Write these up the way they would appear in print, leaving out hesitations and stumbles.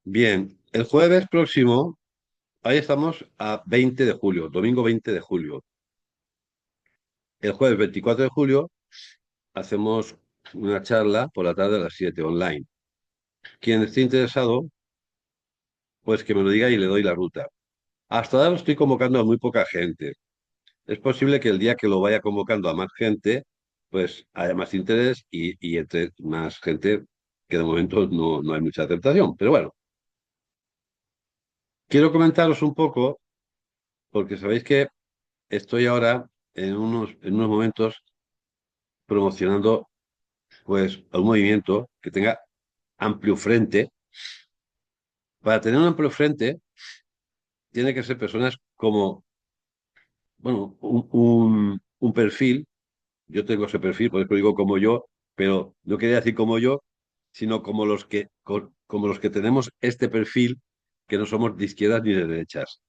Bien, el jueves próximo, ahí estamos a 20 de julio, domingo 20 de julio. El jueves 24 de julio hacemos una charla por la tarde a las 7 online. Quien esté interesado, pues que me lo diga y le doy la ruta. Hasta ahora estoy convocando a muy poca gente. Es posible que el día que lo vaya convocando a más gente, pues haya más interés y entre más gente, que de momento no hay mucha aceptación. Pero bueno, quiero comentaros un poco, porque sabéis que estoy ahora en unos momentos promocionando pues a un movimiento que tenga amplio frente. Para tener un amplio frente, tiene que ser personas como, bueno, un perfil. Yo tengo ese perfil, por eso digo como yo, pero no quería decir como yo, sino como como los que tenemos este perfil, que no somos de izquierdas ni de derechas.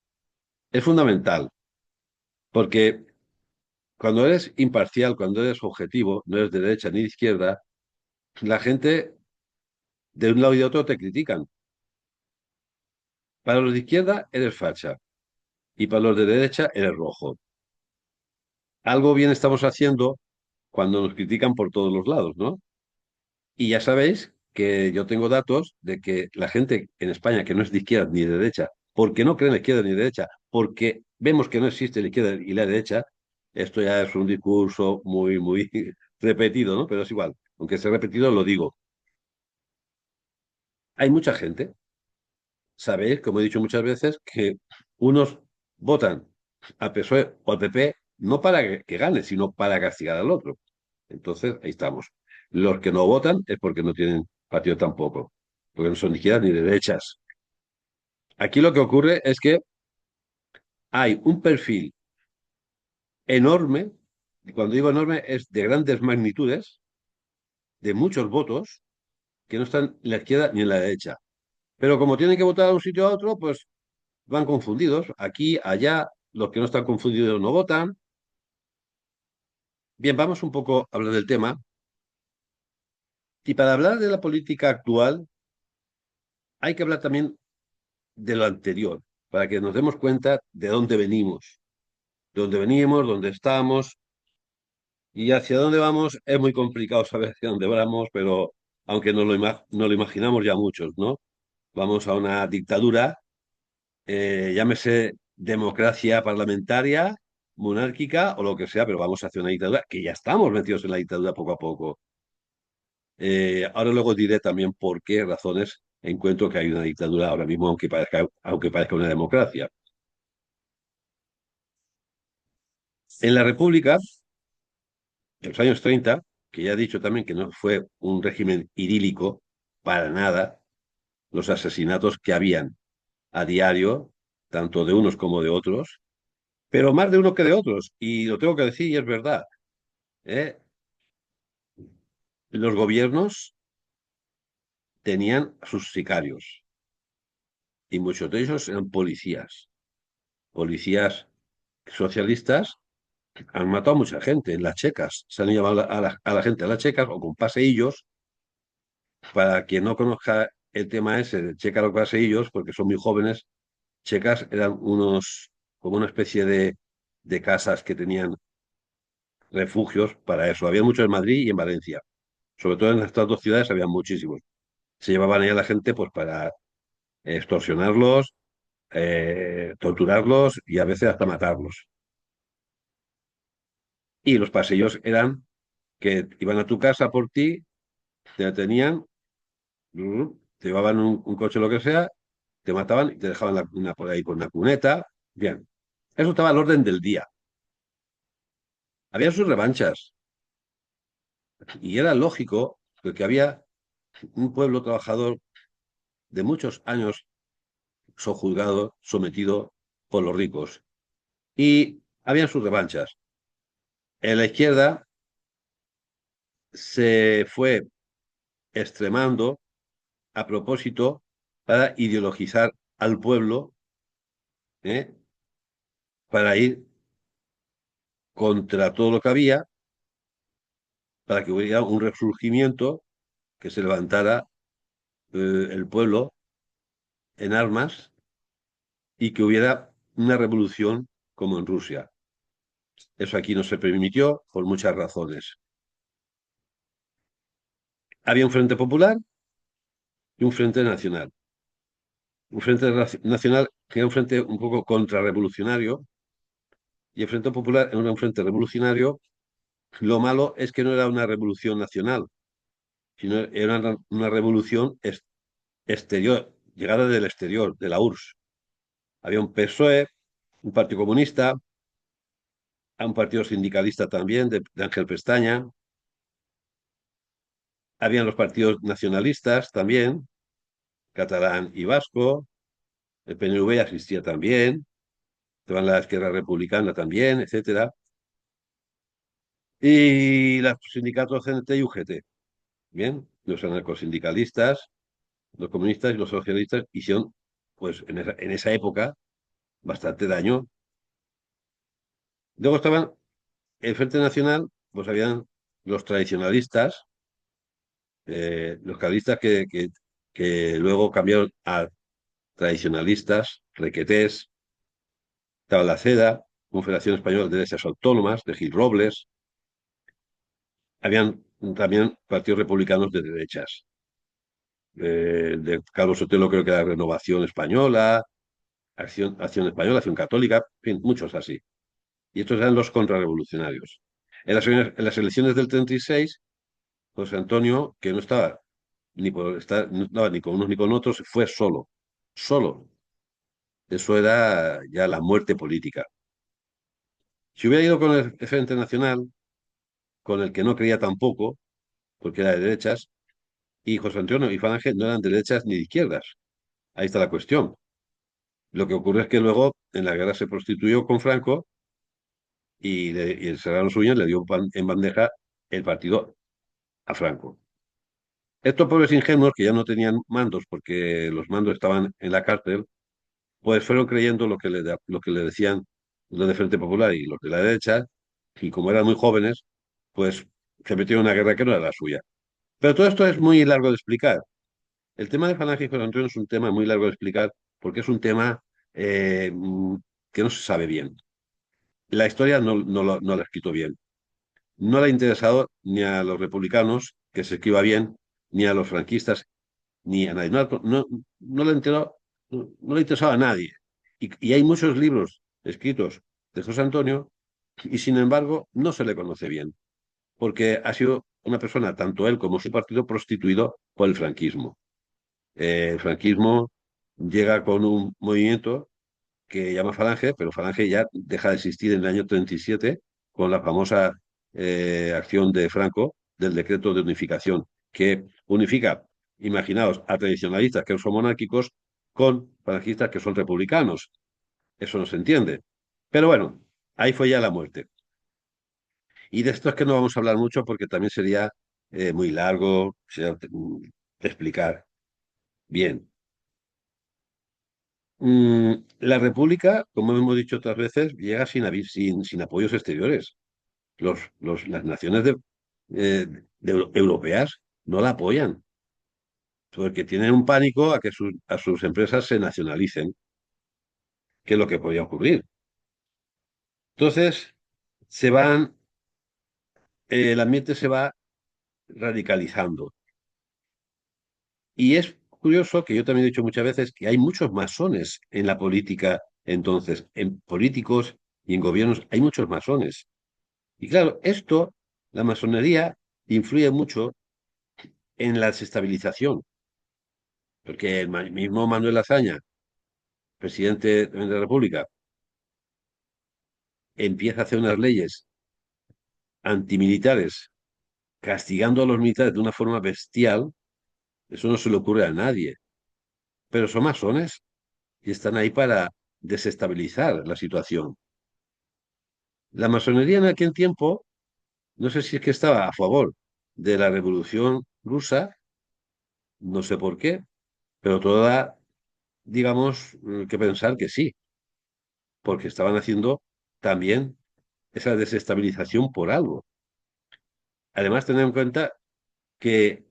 Es fundamental, porque cuando eres imparcial, cuando eres objetivo, no eres de derecha ni de izquierda, la gente de un lado y de otro te critican. Para los de izquierda eres facha y para los de derecha eres rojo. Algo bien estamos haciendo cuando nos critican por todos los lados, ¿no? Y ya sabéis que yo tengo datos de que la gente en España que no es de izquierda ni de derecha, porque no cree en la izquierda ni derecha, porque vemos que no existe la izquierda y la derecha, esto ya es un discurso muy repetido, ¿no? Pero es igual, aunque sea repetido, lo digo. Hay mucha gente, sabéis, como he dicho muchas veces, que unos votan al PSOE o al PP no para que gane, sino para castigar al otro. Entonces, ahí estamos. Los que no votan es porque no tienen partido tampoco, porque no son ni izquierdas ni derechas. Aquí lo que ocurre es que hay un perfil enorme, y cuando digo enorme es de grandes magnitudes, de muchos votos, que no están en la izquierda ni en la derecha. Pero como tienen que votar a un sitio a otro, pues van confundidos. Aquí, allá, los que no están confundidos no votan. Bien, vamos un poco a hablar del tema. Y para hablar de la política actual, hay que hablar también de lo anterior, para que nos demos cuenta de dónde venimos, dónde estamos y hacia dónde vamos. Es muy complicado saber hacia dónde vamos, pero aunque no lo imaginamos ya muchos, ¿no? Vamos a una dictadura, llámese democracia parlamentaria, monárquica o lo que sea, pero vamos hacia una dictadura, que ya estamos metidos en la dictadura poco a poco. Ahora luego diré también por qué razones encuentro que hay una dictadura ahora mismo, aunque parezca una democracia. En la República, en los años 30, que ya he dicho también que no fue un régimen idílico para nada, los asesinatos que habían a diario, tanto de unos como de otros, pero más de uno que de otros, y lo tengo que decir y es verdad, ¿eh? Los gobiernos tenían sus sicarios y muchos de ellos eran policías socialistas. Han matado a mucha gente en las checas, se han llevado a la gente a las checas o con paseillos. Para quien no conozca el tema ese de checa los paseillos, porque son muy jóvenes, checas eran como una especie de casas que tenían refugios para eso. Había muchos en Madrid y en Valencia. Sobre todo en estas dos ciudades había muchísimos. Se llevaban ahí a la gente pues para extorsionarlos, torturarlos y a veces hasta matarlos. Y los pasillos eran que iban a tu casa por ti, te detenían, te llevaban un coche o lo que sea, te mataban y te dejaban por ahí con una cuneta. Bien, eso estaba al orden del día. Había sus revanchas y era lógico porque había un pueblo trabajador de muchos años sojuzgado, sometido por los ricos. Y había sus revanchas. En la izquierda se fue extremando a propósito para ideologizar al pueblo, ¿eh? Para ir contra todo lo que había, para que hubiera un resurgimiento, que se levantara el pueblo en armas y que hubiera una revolución como en Rusia. Eso aquí no se permitió por muchas razones. Había un frente popular y un frente nacional. Un frente nacional que era un frente un poco contrarrevolucionario y el frente popular era un frente revolucionario. Lo malo es que no era una revolución nacional, sino era una revolución exterior, llegada del exterior, de la URSS. Había un PSOE, un Partido Comunista, un partido sindicalista también, de Ángel Pestaña. Habían los partidos nacionalistas también, catalán y vasco. El PNV existía también. Estaban la izquierda republicana también, etcétera. Y los sindicatos CNT y UGT. Bien, los anarcosindicalistas, los comunistas y los socialistas hicieron, pues en esa época, bastante daño. Luego estaban el Frente Nacional, pues habían los tradicionalistas, los carlistas que luego cambiaron a tradicionalistas, requetés, estaba la CEDA, Confederación Española de Derechas Autónomas, de Gil Robles, habían también partidos republicanos de derechas, de Carlos Sotelo creo que era Renovación Española, Acción Española, Acción Católica, en fin, muchos así. Y estos eran los contrarrevolucionarios. En las elecciones del 36, José Antonio, que no estaba no estaba ni con unos ni con otros, fue solo, solo. Eso era ya la muerte política. Si hubiera ido con el Frente Nacional, con el que no creía tampoco, porque era de derechas, y José Antonio y Falange no eran de derechas ni de izquierdas. Ahí está la cuestión. Lo que ocurre es que luego en la guerra se prostituyó con Franco y el Serrano Suñer le dio en bandeja el partido a Franco. Estos pobres ingenuos que ya no tenían mandos porque los mandos estaban en la cárcel, pues fueron creyendo lo que le decían los de Frente Popular y los de la derecha, y como eran muy jóvenes, pues se metieron en una guerra que no era la suya. Pero todo esto es muy largo de explicar. El tema de Falange y José Antonio es un tema muy largo de explicar porque es un tema que no se sabe bien. La historia no la ha escrito bien. No le ha interesado ni a los republicanos que se escriba bien, ni a los franquistas, ni a nadie. No le enteró, no le interesaba a nadie. Y hay muchos libros escritos de José Antonio y sin embargo no se le conoce bien, porque ha sido una persona, tanto él como su partido, prostituido por el franquismo. El franquismo llega con un movimiento que llama Falange, pero Falange ya deja de existir en el año 37 con la famosa acción de Franco del decreto de unificación, que unifica, imaginaos, a tradicionalistas que son monárquicos con falangistas que son republicanos. Eso no se entiende. Pero bueno, ahí fue ya la muerte. Y de esto es que no vamos a hablar mucho porque también sería muy largo de explicar. Bien. La República, como hemos dicho otras veces, llega sin apoyos exteriores. Las naciones europeas no la apoyan, porque tienen un pánico a que a sus empresas se nacionalicen, que es lo que podía ocurrir. Entonces, se van, el ambiente se va radicalizando. Y es curioso que yo también he dicho muchas veces que hay muchos masones en la política entonces, en políticos y en gobiernos hay muchos masones. Y claro, la masonería, influye mucho en la desestabilización, porque el mismo Manuel Azaña, presidente de la República, empieza a hacer unas leyes antimilitares, castigando a los militares de una forma bestial. Eso no se le ocurre a nadie, pero son masones y están ahí para desestabilizar la situación. La masonería en aquel tiempo, no sé si es que estaba a favor de la Revolución Rusa, no sé por qué, pero toda, digamos, que pensar que sí, porque estaban haciendo también esa desestabilización por algo. Además, tener en cuenta que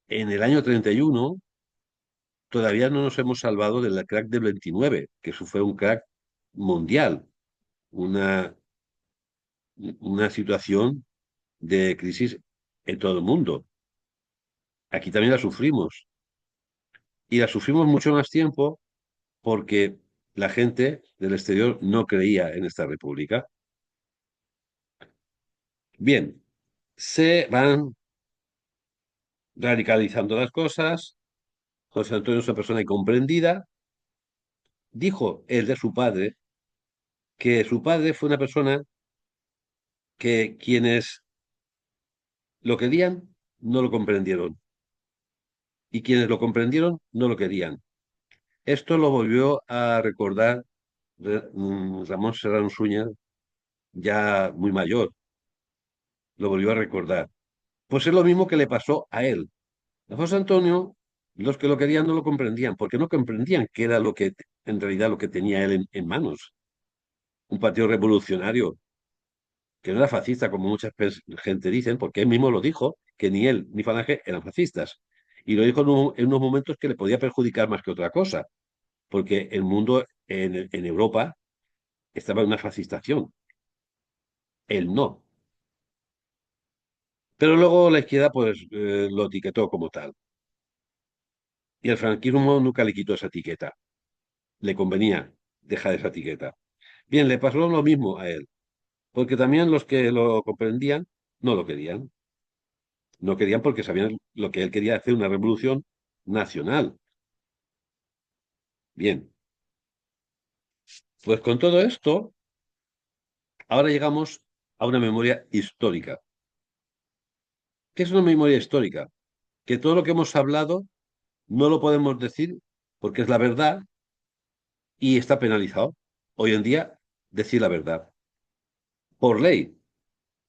en el año 31 todavía no nos hemos salvado del crack del 29, que eso fue un crack mundial, una, una situación de crisis en todo el mundo. Aquí también la sufrimos y la sufrimos mucho más tiempo porque la gente del exterior no creía en esta república. Bien, se van radicalizando las cosas. José Antonio es una persona incomprendida. Dijo él de su padre que su padre fue una persona que quienes lo querían no lo comprendieron y quienes lo comprendieron no lo querían. Esto lo volvió a recordar Ramón Serrano Suñer, ya muy mayor, lo volvió a recordar. Pues es lo mismo que le pasó a él. A José Antonio, los que lo querían no lo comprendían, porque no comprendían qué era lo que, en realidad, lo que tenía él en manos. Un partido revolucionario, que no era fascista, como mucha gente dicen, porque él mismo lo dijo, que ni él ni Falange eran fascistas. Y lo dijo en unos momentos que le podía perjudicar más que otra cosa, porque el mundo en Europa estaba en una fascistación. Él no. Pero luego la izquierda pues lo etiquetó como tal. Y el franquismo nunca le quitó esa etiqueta. Le convenía dejar esa etiqueta. Bien, le pasó lo mismo a él, porque también los que lo comprendían no lo querían. No querían porque sabían lo que él quería hacer, una revolución nacional. Bien, pues con todo esto, ahora llegamos a una memoria histórica. ¿Qué es una memoria histórica? Que todo lo que hemos hablado no lo podemos decir porque es la verdad y está penalizado. Hoy en día, decir la verdad. Por ley.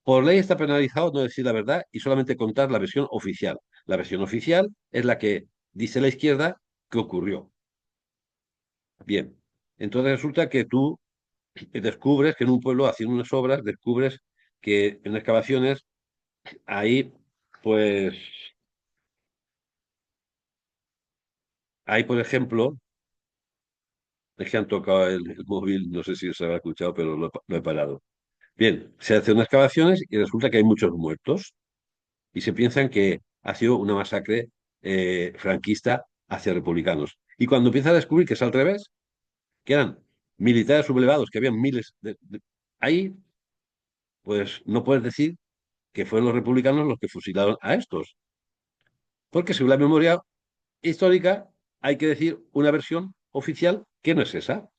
Por ley está penalizado no decir la verdad y solamente contar la versión oficial. La versión oficial es la que dice la izquierda que ocurrió. Bien. Entonces resulta que tú descubres que en un pueblo haciendo unas obras, descubres que en excavaciones hay, pues, hay, por ejemplo, es que han tocado el móvil, no sé si se ha escuchado, pero lo he parado. Bien, se hacen unas excavaciones y resulta que hay muchos muertos y se piensan que ha sido una masacre franquista hacia republicanos. Y cuando empiezan a descubrir que es al revés, que eran militares sublevados, que habían miles ahí, pues no puedes decir que fueron los republicanos los que fusilaron a estos. Porque según la memoria histórica hay que decir una versión oficial que no es esa.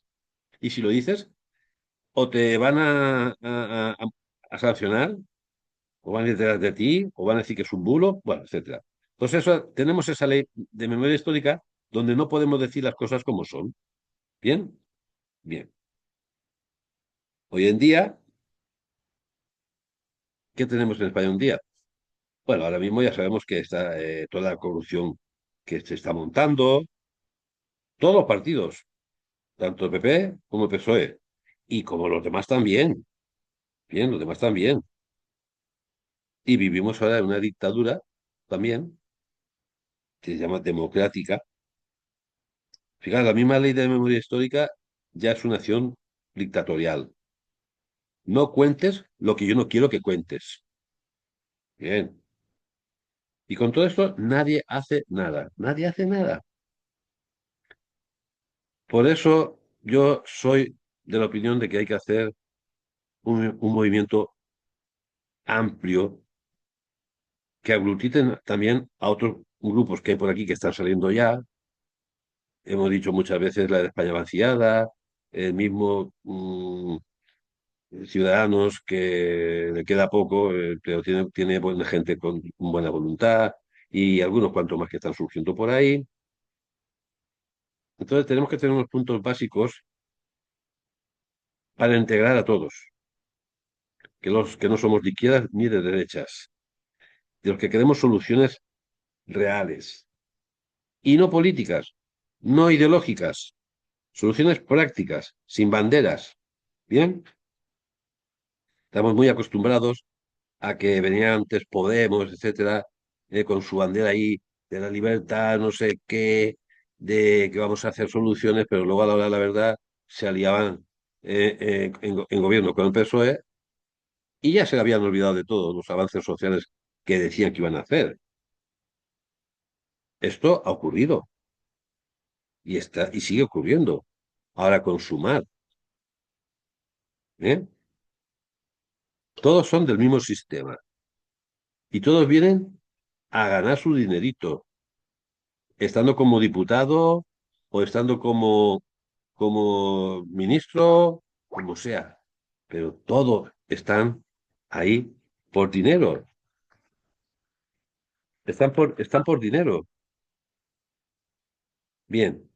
Y si lo dices, o te van a sancionar, o van a ir detrás de ti, o van a decir que es un bulo, bueno, etcétera. Entonces eso, tenemos esa ley de memoria histórica donde no podemos decir las cosas como son. ¿Bien? Bien. Hoy en día, ¿qué tenemos en España hoy en día? Bueno, ahora mismo ya sabemos que está toda la corrupción que se está montando, todos los partidos, tanto el PP como el PSOE, y como los demás también, bien, los demás también. Y vivimos ahora en una dictadura también, que se llama democrática. Fíjate, la misma ley de memoria histórica ya es una acción dictatorial. No cuentes lo que yo no quiero que cuentes. Bien. Y con todo esto nadie hace nada. Nadie hace nada. Por eso yo soy de la opinión de que hay que hacer un movimiento amplio que aglutiten también a otros grupos que hay por aquí que están saliendo ya. Hemos dicho muchas veces la de España vaciada, el mismo Ciudadanos que le queda poco, pero tiene buena gente con buena voluntad y algunos cuantos más que están surgiendo por ahí. Entonces tenemos que tener unos puntos básicos para integrar a todos, que los que no somos de izquierdas ni de derechas, de los que queremos soluciones reales y no políticas, no ideológicas, soluciones prácticas, sin banderas. Bien, estamos muy acostumbrados a que venían antes Podemos, etcétera, con su bandera ahí de la libertad, no sé qué. de que vamos a hacer soluciones, pero luego a la hora de la verdad se aliaban en gobierno con el PSOE y ya se habían olvidado de todos los avances sociales que decían que iban a hacer. Esto ha ocurrido y está y sigue ocurriendo. Ahora con Sumar, ¿eh? Todos son del mismo sistema y todos vienen a ganar su dinerito, estando como diputado o estando como ministro, como sea. Pero todos están ahí por dinero. Están por dinero. Bien.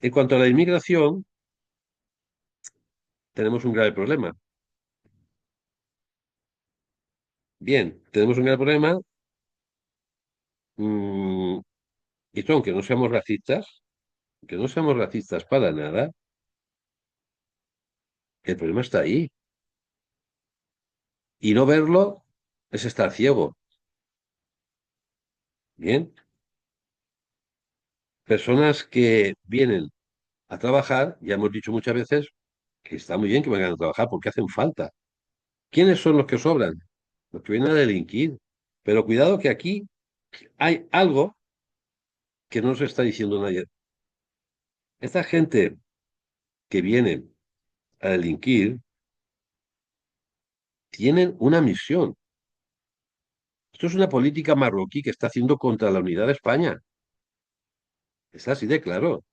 En cuanto a la inmigración, tenemos un grave problema. Bien, tenemos un grave problema. mm, y esto, aunque no seamos racistas para nada, el problema está ahí. Y no verlo es estar ciego. Bien. Personas que vienen a trabajar, ya hemos dicho muchas veces que está muy bien que vengan a trabajar porque hacen falta. ¿Quiénes son los que sobran? Los que vienen a delinquir. Pero cuidado que aquí hay algo que no se está diciendo nadie. Esta gente que viene a delinquir tienen una misión. Esto es una política marroquí que está haciendo contra la unidad de España. Es así de claro.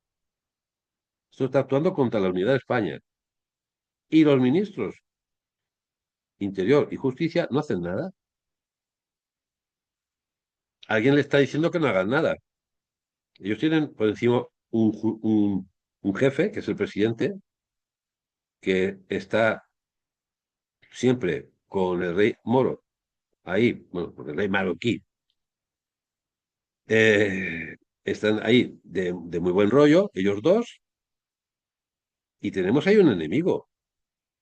Esto está actuando contra la unidad de España. Y los ministros Interior y Justicia no hacen nada. Alguien le está diciendo que no hagan nada. Ellos tienen por encima un jefe, que es el presidente, que está siempre con el rey moro, ahí, bueno, con el rey marroquí. Están ahí de muy buen rollo, ellos dos, y tenemos ahí un enemigo,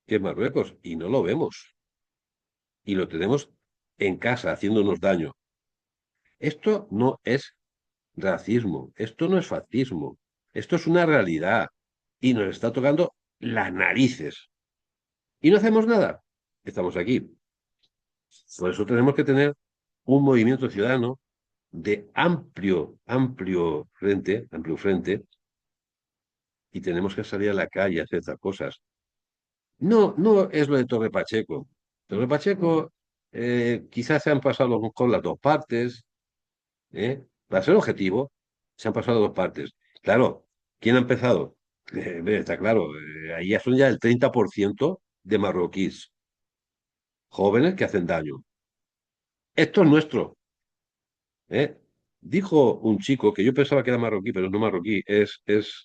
que es Marruecos, y no lo vemos. Y lo tenemos en casa, haciéndonos daño. Esto no es racismo, esto no es fascismo, esto es una realidad, y nos está tocando las narices. Y no hacemos nada. Estamos aquí. Por eso tenemos que tener un movimiento ciudadano de amplio frente, y tenemos que salir a la calle a hacer estas cosas. No, no es lo de Torre Pacheco. Torre Pacheco, quizás se han pasado con las dos partes, ¿eh? Para ser objetivo, se han pasado dos partes. Claro, ¿quién ha empezado? Está claro, ahí ya son ya el 30% de marroquíes jóvenes que hacen daño. Esto es nuestro, ¿eh? Dijo un chico que yo pensaba que era marroquí, pero no marroquí, es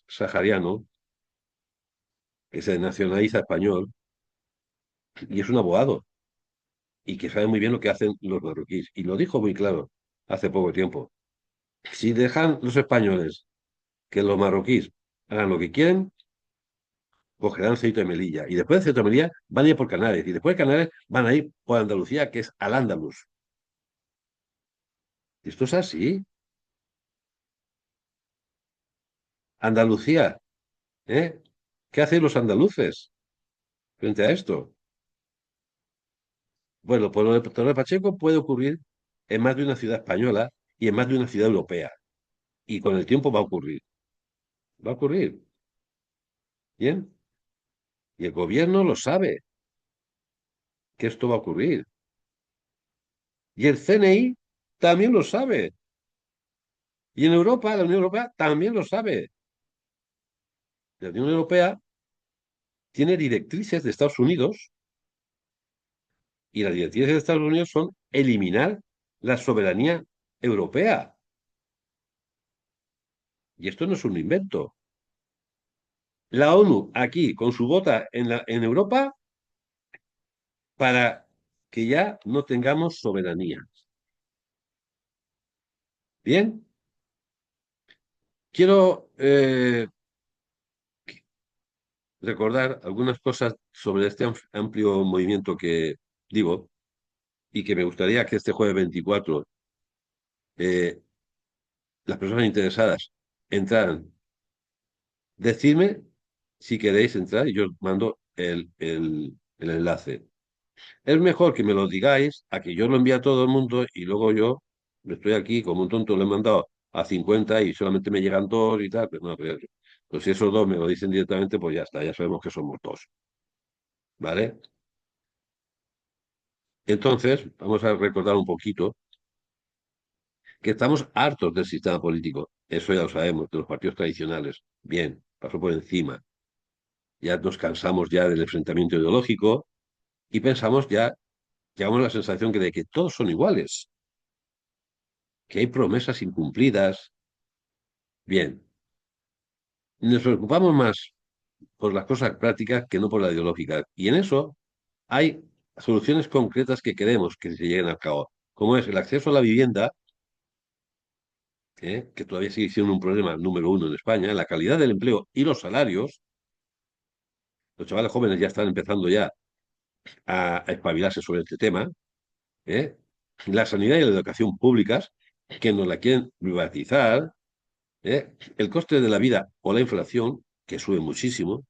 sahariano, que se nacionaliza español y es un abogado y que sabe muy bien lo que hacen los marroquíes. Y lo dijo muy claro hace poco tiempo. Si dejan los españoles que los marroquíes hagan lo que quieren, cogerán Ceuta y Melilla. Y después de Ceuta y Melilla van a ir por Canarias. Y después de Canarias van a ir por Andalucía, que es Al-Ándalus. Esto es así. Andalucía, ¿eh? ¿Qué hacen los andaluces frente a esto? Bueno, pues lo de Torre Pacheco puede ocurrir en más de una ciudad española y en más de una ciudad europea. Y con el tiempo va a ocurrir. Va a ocurrir. Bien. Y el gobierno lo sabe, que esto va a ocurrir. Y el CNI también lo sabe. Y en Europa, la Unión Europea también lo sabe. La Unión Europea tiene directrices de Estados Unidos y las directrices de Estados Unidos son eliminar la soberanía europea. Y esto no es un invento. La ONU aquí con su bota en Europa para que ya no tengamos soberanía. Bien, quiero recordar algunas cosas sobre este amplio movimiento que digo y que me gustaría que este jueves 24 eh, las personas interesadas entrar. Decidme si queréis entrar y yo os mando el enlace. Es mejor que me lo digáis a que yo lo envíe a todo el mundo y luego yo estoy aquí como un tonto, lo he mandado a 50 y solamente me llegan dos y tal. Pero no, pues si esos dos me lo dicen directamente, pues ya está, ya sabemos que somos dos. ¿Vale? Entonces, vamos a recordar un poquito que estamos hartos del sistema político. Eso ya lo sabemos, de los partidos tradicionales. Bien, pasó por encima. Ya nos cansamos ya del enfrentamiento ideológico y pensamos ya, llevamos la sensación de que todos son iguales, que hay promesas incumplidas. Bien, nos preocupamos más por las cosas prácticas que no por la ideológica. Y en eso hay soluciones concretas que queremos que se lleguen a cabo, como es el acceso a la vivienda, que todavía sigue siendo un problema número uno en España, la calidad del empleo y los salarios. Los chavales jóvenes ya están empezando ya a espabilarse sobre este tema. ¿eh? La sanidad y la educación públicas, que nos la quieren privatizar. El coste de la vida o la inflación, que sube muchísimo,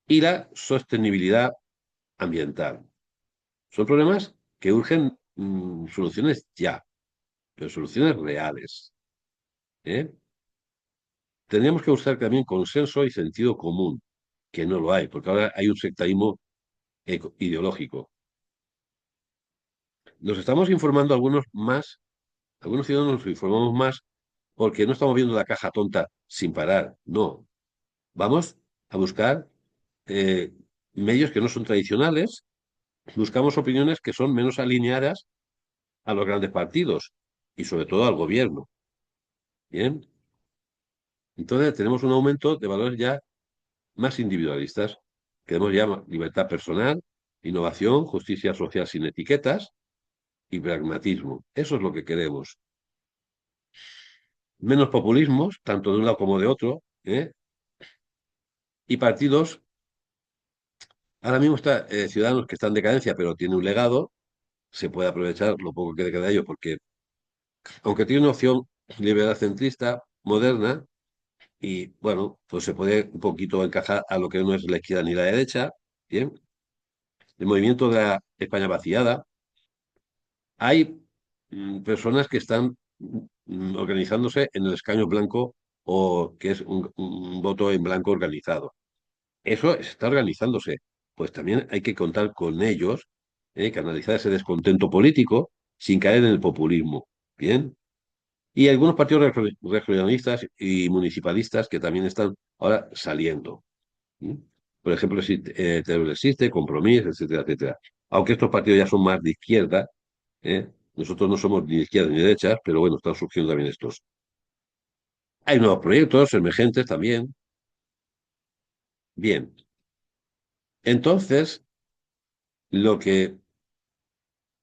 y la sostenibilidad ambiental. Son problemas que urgen soluciones ya, pero soluciones reales. ¿eh? Tendríamos que buscar también consenso y sentido común, que no lo hay, porque ahora hay un sectarismo ideológico. Nos estamos informando algunos ciudadanos nos informamos más porque no estamos viendo la caja tonta sin parar, no. Vamos a buscar eh, medios que no son tradicionales, buscamos opiniones que son menos alineadas a los grandes partidos y sobre todo al gobierno. Bien, entonces tenemos un aumento de valores ya más individualistas. Queremos ya libertad personal, innovación, justicia social sin etiquetas y pragmatismo. Eso es lo que queremos. Menos populismos, tanto de un lado como de otro, y partidos. Ahora mismo está Ciudadanos que está en decadencia, pero tiene un legado. Se puede aprovechar lo poco que queda de ello, porque aunque tiene una opción liberal centrista, moderna, y bueno, pues se puede un poquito encajar a lo que no es la izquierda ni la derecha. Bien, el movimiento de la España vaciada. Hay personas que están organizándose en el escaño blanco o que es un voto en blanco organizado. Eso está organizándose. Pues también hay que contar con ellos, canalizar ese descontento político sin caer en el populismo. Bien. Y algunos partidos regionalistas y municipalistas que también están ahora saliendo. ¿sí? Por ejemplo, Teruel existe, Compromís, etcétera, etcétera. Aunque estos partidos ya son más de izquierda, ¿eh? Nosotros no somos ni de izquierda ni de derecha, pero bueno, están surgiendo también estos. Hay nuevos proyectos emergentes también. Bien. Entonces, lo que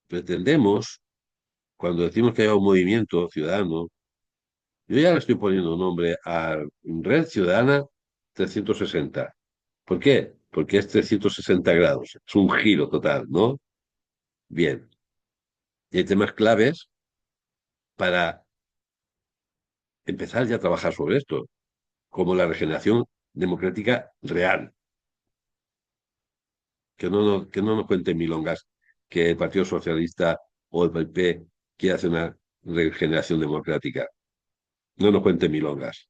pretendemos cuando decimos que hay un movimiento ciudadano, yo ya le estoy poniendo nombre a Red Ciudadana 360. ¿Por qué? Porque es 360 grados, es un giro total, ¿no? Bien. Y hay temas claves para empezar ya a trabajar sobre esto, como la regeneración democrática real, que no nos cuenten milongas que el Partido Socialista o el PP quiere hacer una regeneración democrática. No nos cuenten milongas.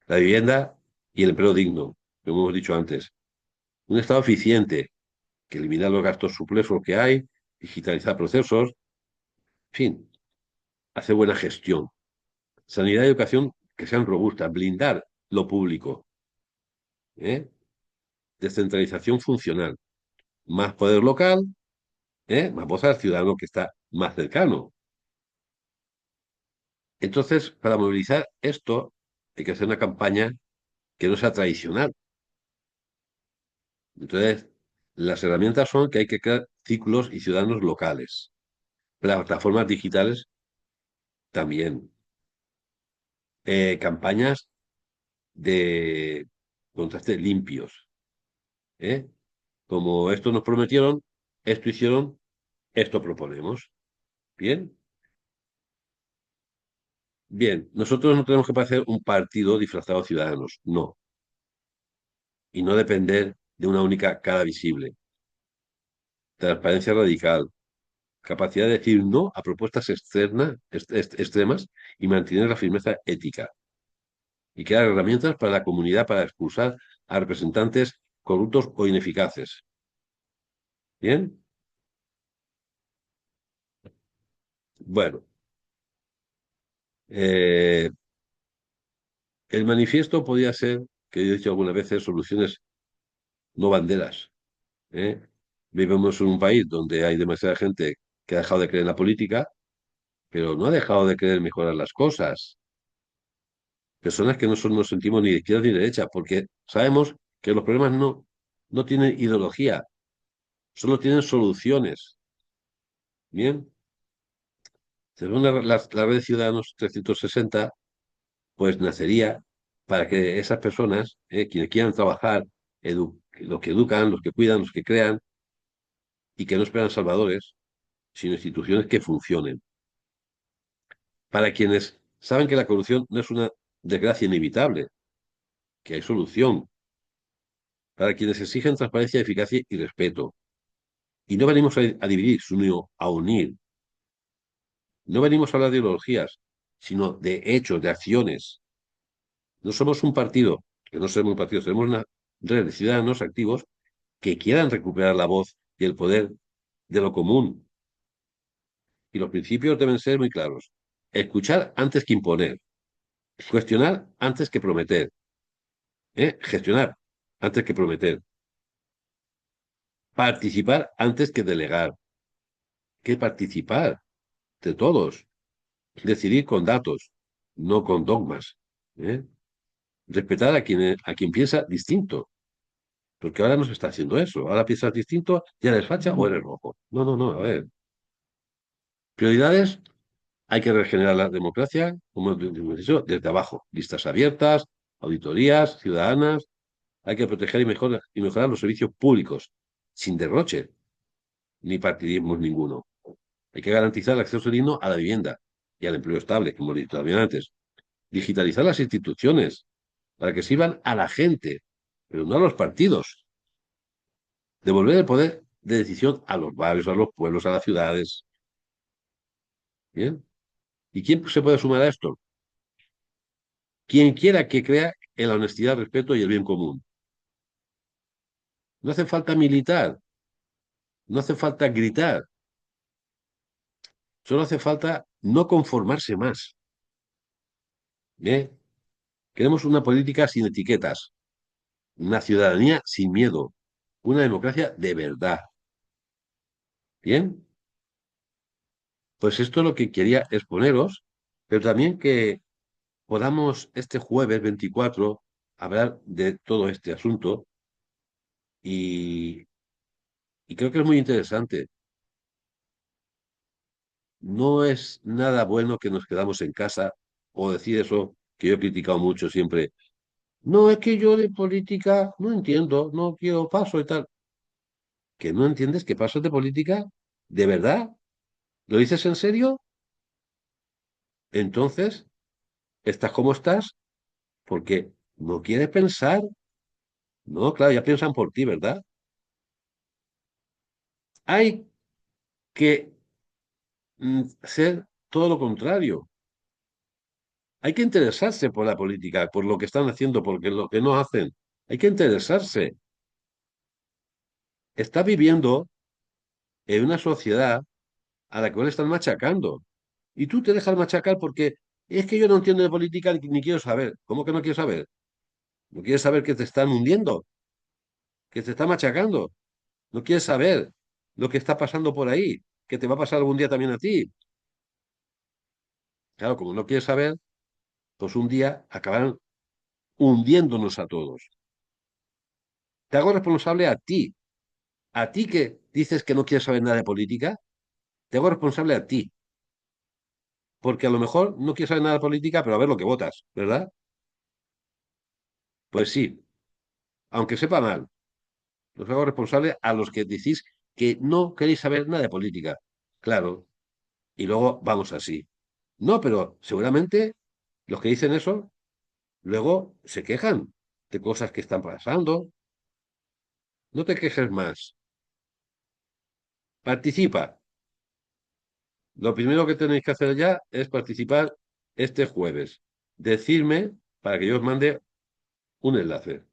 La vivienda y el empleo digno, como hemos dicho antes. Un Estado eficiente, que elimina los gastos superfluos que hay, digitalizar procesos, en fin, hacer buena gestión. Sanidad y educación que sean robustas, blindar lo público. ¿eh? Descentralización funcional. Más poder local, más voz al ciudadano que está más cercano. Entonces, para movilizar esto, hay que hacer una campaña que no sea tradicional. Entonces, las herramientas son que hay que crear círculos y ciudadanos locales. Plataformas digitales también. Campañas de contraste limpios. ¿eh? Como esto nos prometieron, esto hicieron, esto proponemos. Bien, Bien, nosotros no tenemos que parecer un partido disfrazado de ciudadanos, no, y no depender de una única cara visible. Transparencia radical, capacidad de decir no a propuestas extremas y mantener la firmeza ética, y crear herramientas para la comunidad para expulsar a representantes corruptos o ineficaces. Bien, bueno, eh, el manifiesto podía ser, que yo he dicho algunas veces, soluciones, no banderas. ¿Eh? Vivimos en un país donde hay demasiada gente que ha dejado de creer en la política, pero no ha dejado de querer mejorar las cosas. Personas que no nos sentimos ni de izquierda ni de derecha, porque sabemos que los problemas no tienen ideología, solo tienen soluciones. Bien, según la red de Ciudadanos 360, pues nacería para que esas personas, quienes quieran trabajar, los que educan, los que cuidan, los que crean, y que no esperan salvadores, sino instituciones que funcionen. Para quienes saben que la corrupción no es una desgracia inevitable, que hay solución. Para quienes exigen transparencia, eficacia y respeto. Y no venimos a dividir, sino a unir. No venimos a hablar de ideologías, sino de hechos, de acciones. No somos un partido, que no somos un partido, somos una red de ciudadanos activos que quieran recuperar la voz y el poder de lo común. Y los principios deben ser muy claros. Escuchar antes que imponer. Cuestionar antes que prometer. Gestionar antes que prometer. Participar antes que delegar. Que participar de todos. Decidir con datos, no con dogmas. ¿Eh? Respetar a quien piensa distinto. Porque ahora no se está haciendo eso. Ahora piensas distinto, ya eres facha o eres rojo. No, no, no. A ver. Prioridades. Hay que regenerar la democracia, como hemos dicho, desde abajo. Listas abiertas, auditorías ciudadanas. Hay que proteger y mejorar los servicios públicos, sin derroche ni partidismo ninguno. Hay que garantizar el acceso digno a la vivienda y al empleo estable, como he dicho también antes. Digitalizar las instituciones para que sirvan a la gente, pero no a los partidos. Devolver el poder de decisión a los barrios, a los pueblos, a las ciudades. ¿Bien? ¿Y quién se puede sumar a esto? Quien quiera que crea en la honestidad, el respeto y el bien común. No hace falta militar, no hace falta gritar, solo hace falta no conformarse más. ¿Bien? Queremos una política sin etiquetas, una ciudadanía sin miedo, una democracia de verdad. Bien, pues esto es lo que quería exponeros, pero también que podamos este jueves 24 hablar de todo este asunto y, y creo que es muy interesante. No es nada bueno que nos quedamos en casa o decir eso que yo he criticado mucho siempre. No, es que yo de política no entiendo, no quiero paso y tal. ¿Que no entiendes que pasos de política? ¿De verdad? ¿Lo dices en serio? Entonces, ¿estás como estás? Porque no quieres pensar. No, claro, ya piensan por ti, ¿verdad? Hay que ser todo lo contrario. Hay que interesarse por la política, por lo que están haciendo, por lo que no hacen. Hay que interesarse. Está viviendo en una sociedad a la cual están machacando. Y tú te dejas machacar porque es que yo no entiendo de política ni quiero saber. ¿Cómo que no quieres saber? ¿No quieres saber que te están hundiendo? ¿Que te están machacando? ¿No quieres saber lo que está pasando por ahí? ¿Que te va a pasar algún día también a ti? Claro, como no quieres saber, pues un día acabarán hundiéndonos a todos. Te hago responsable a ti que dices que no quieres saber nada de política, te hago responsable a ti, porque a lo mejor no quieres saber nada de política, pero a ver lo que votas, ¿verdad? Pues sí, aunque sepa mal, los hago responsable a los que decís que no queréis saber nada de política. Claro, y luego vamos así. No, pero seguramente Los que dicen eso, luego se quejan de cosas que están pasando. No te quejes más. Participa. Lo primero que tenéis que hacer ya es participar este jueves. Decirme para que yo os mande un enlace.